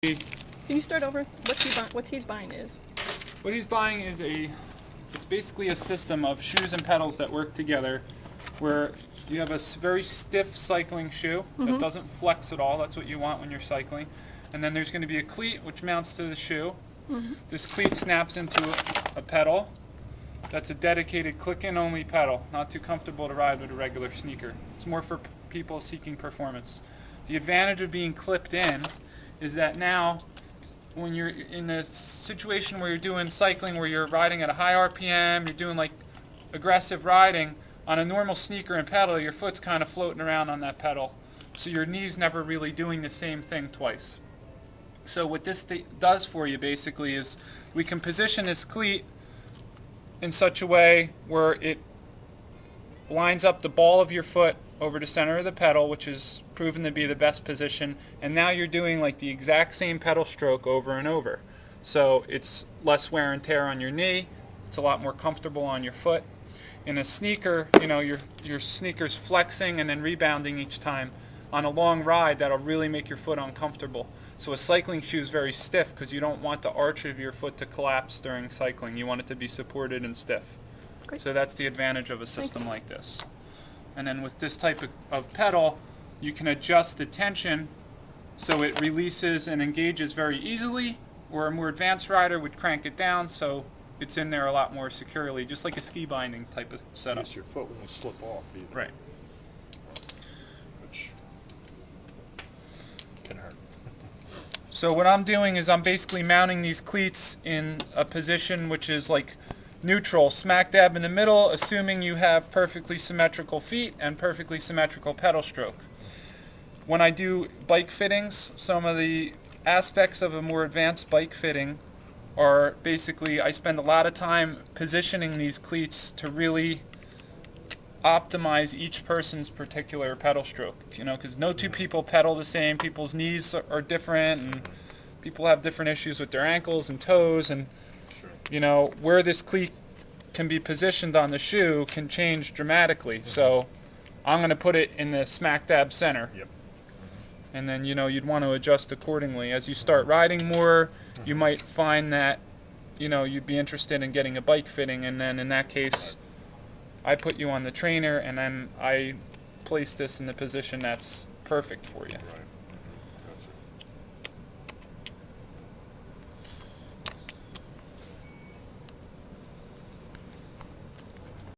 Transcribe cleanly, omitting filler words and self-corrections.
Can you start over? What he's buying is? What he's buying is it's basically a system of shoes and pedals that work together where you have a very stiff cycling shoe that doesn't flex at all. That's what you want when you're cycling. And then there's going to be a cleat which mounts to the shoe. This cleat snaps into a pedal. That's a dedicated click-in only pedal, not too comfortable to ride with a regular sneaker. It's more for people seeking performance. The advantage of being clipped in is that now when you're in a situation where you're doing cycling, where you're riding at a high RPM, you're doing like aggressive riding, on a normal sneaker and pedal, your foot's kind of floating around on that pedal. So your knee's never really doing the same thing twice. So what this does for you basically is we can position this cleat in such a way where it lines up the ball of your foot over the center of the pedal, which is proven to be the best position, and now you're doing like the exact same pedal stroke over and over. So it's less wear and tear on your knee, it's a lot more comfortable on your foot. In a sneaker, your sneaker's flexing and then rebounding each time. On a long ride, that'll really make your foot uncomfortable. So a cycling shoe is very stiff because you don't want the arch of your foot to collapse during cycling. You want it to be supported and stiff. Great. So that's the advantage of a system like this. And then with this type of pedal, you can adjust the tension so it releases and engages very easily, or a more advanced rider would crank it down so it's in there a lot more securely, just like a ski binding type of setup. Yes, your foot won't slip off either. Right. Which can hurt. So what I'm doing is I'm basically mounting these cleats in a position which is like neutral, smack dab in the middle, assuming you have perfectly symmetrical feet and perfectly symmetrical pedal stroke. When I do bike fittings, some of the aspects of a more advanced bike fitting are basically I spend a lot of time positioning these cleats to really optimize each person's particular pedal stroke, because no two people pedal the same. People's knees are different, and people have different issues with their ankles and toes, and where this cleat can be positioned on the shoe can change dramatically. So I'm going to put it in the smack dab center. Yep. And then you'd want to adjust accordingly. As you start riding more, you might find that you'd be interested in getting a bike fitting, and then in that case I put you on the trainer and then I place this in the position that's perfect for you. Right.